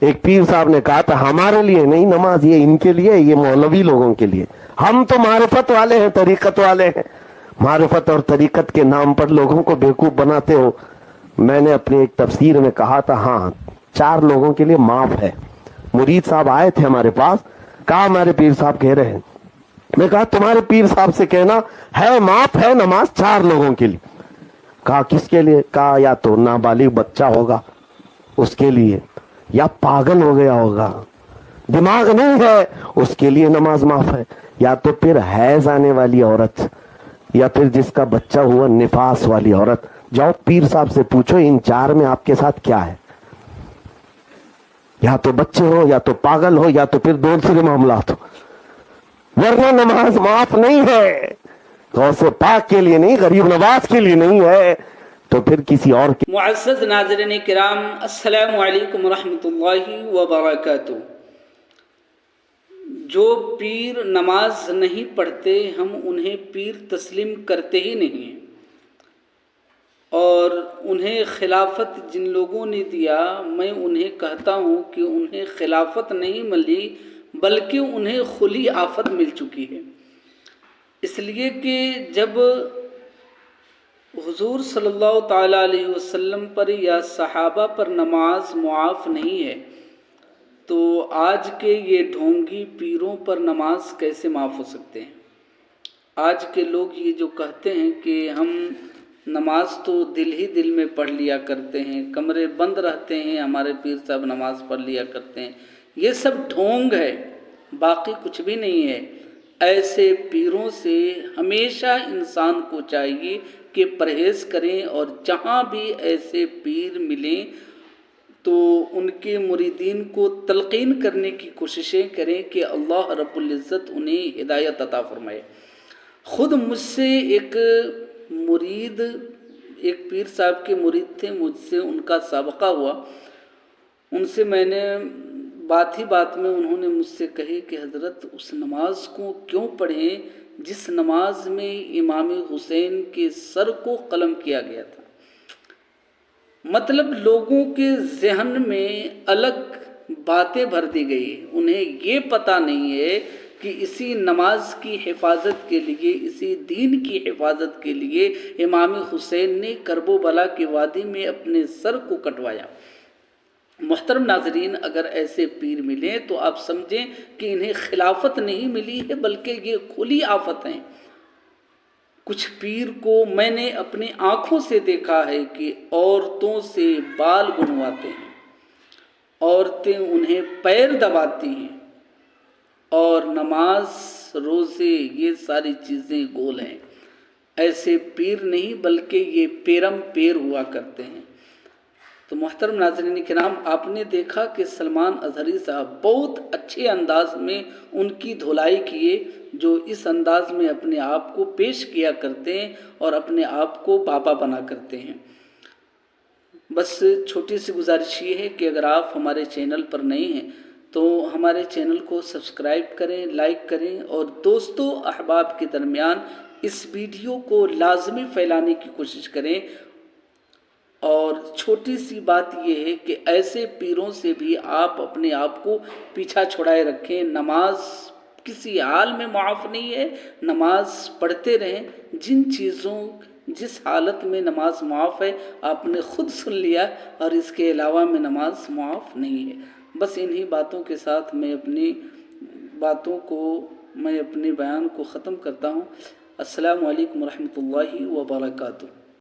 ایک پیر صاحب نے کہا تھا ہمارے لیے نہیں نماز، یہ ان کے لیے، یہ مولوی لوگوں کے لیے، ہم تو معرفت والے ہیں، طریقت والے ہیں، معرفت اور طریقت کے نام پر لوگوں کو بیوقوف بناتے ہو۔ میں نے اپنی ایک تفسیر میں کہا تھا ہاں 4 لوگوں کے لیے معاف ہے۔ مرید صاحب آئے تھے ہمارے پاس، کہا ہمارے پیر صاحب کہہ رہے ہیں، میں کہا تمہارے پیر صاحب سے کہنا ہے معاف ہے نماز 4 لوگوں کے لیے۔ کہا کس کے لیے؟ کہا یا تو نابالغ بچہ ہوگا اس کے لیے، یا پاگل ہو گیا ہوگا، دماغ نہیں ہے اس کے لیے نماز معاف ہے، یا تو پھر حیض آنے والی عورت، یا پھر جس کا بچہ ہوا نفاس والی عورت۔ جاؤ پیر صاحب سے پوچھو ان 4 میں آپ کے ساتھ کیا ہے، یا تو بچے ہو، یا تو پاگل ہو، یا تو پھر دوسرے معاملات ہو، ورنہ نماز معاف نہیں ہے۔ غوث پاک کے لیے نہیں، غریب نواز کے لیے نہیں ہے تو پھر کسی اور کے۔ معزز ناظرین کرام، السلام علیکم ورحمۃ اللہ وبرکاتہ۔ جو پیر نماز نہیں پڑھتے ہم انہیں پیر تسلیم کرتے ہی نہیں ہیں، اور انہیں خلافت جن لوگوں نے دیا میں انہیں کہتا ہوں کہ انہیں خلافت نہیں ملی بلکہ انہیں کھلی آفت مل چکی ہے، اس لیے کہ جب حضور صلی اللہ تعالیٰ علیہ وسلم پر یا صحابہ پر نماز معاف نہیں ہے تو آج کے یہ ڈھونگی پیروں پر نماز کیسے معاف ہو سکتے ہیں؟ آج کے لوگ یہ جو کہتے ہیں کہ ہم نماز تو دل ہی دل میں پڑھ لیا کرتے ہیں، کمرے بند رہتے ہیں، ہمارے پیر صاحب نماز پڑھ لیا کرتے ہیں، یہ سب ڈھونگ ہے، باقی کچھ بھی نہیں ہے۔ ایسے پیروں سے ہمیشہ انسان کو چاہیے کہ پرہیز کریں، اور جہاں بھی ایسے پیر ملیں تو ان کے مریدین کو تلقین کرنے کی کوششیں کریں کہ اللہ رب العزت انہیں ہدایت عطا فرمائے۔ خود مجھ سے ایک مرید، ایک پیر صاحب کے مرید تھے، مجھ سے ان کا سابقہ ہوا، ان سے میں نے بات ہی بات میں انہوں نے مجھ سے کہے کہ حضرت اس نماز کو کیوں پڑھیں جس نماز میں امام حسین کے سر کو قلم کیا گیا تھا۔ مطلب لوگوں کے ذہن میں الگ باتیں بھر دی گئی، انہیں یہ پتہ نہیں ہے کہ اسی نماز کی حفاظت کے لیے، اسی دین کی حفاظت کے لیے امام حسین نے کرب و بلا کی وادی میں اپنے سر کو کٹوایا۔ محترم ناظرین، اگر ایسے پیر ملیں تو آپ سمجھیں کہ انہیں خلافت نہیں ملی ہے بلکہ یہ کھلی آفت ہیں۔ کچھ پیر کو میں نے اپنی آنکھوں سے دیکھا ہے کہ عورتوں سے بال گنواتے ہیں، عورتیں انہیں پیر دباتی ہیں، اور نماز روزے یہ ساری چیزیں گول ہیں۔ ایسے پیر نہیں بلکہ یہ پیرم پیر ہوا کرتے ہیں۔ تو محترم ناظرین کرام، آپ نے دیکھا کہ سلمان اظہری صاحب بہت اچھے انداز میں ان کی دھلائی کیے، جو اس انداز میں اپنے آپ کو پیش کیا کرتے ہیں اور اپنے آپ کو بابا بنا کرتے ہیں۔ بس چھوٹی سی گزارش یہ ہے کہ اگر آپ ہمارے چینل پر نئے ہیں تو ہمارے چینل کو سبسکرائب کریں، لائک کریں، اور دوستوں احباب کے درمیان اس ویڈیو کو لازمی پھیلانے کی کوشش کریں۔ اور چھوٹی سی بات یہ ہے کہ ایسے پیروں سے بھی آپ اپنے آپ کو پیچھا چھڑائے رکھیں۔ نماز کسی حال میں معاف نہیں ہے، نماز پڑھتے رہیں۔ جس حالت میں نماز معاف ہے آپ نے خود سن لیا، اور اس کے علاوہ میں نماز معاف نہیں ہے۔ بس انہی باتوں کے ساتھ میں اپنے بیان کو ختم کرتا ہوں۔ السلام علیکم ورحمۃ اللہ وبرکاتہ۔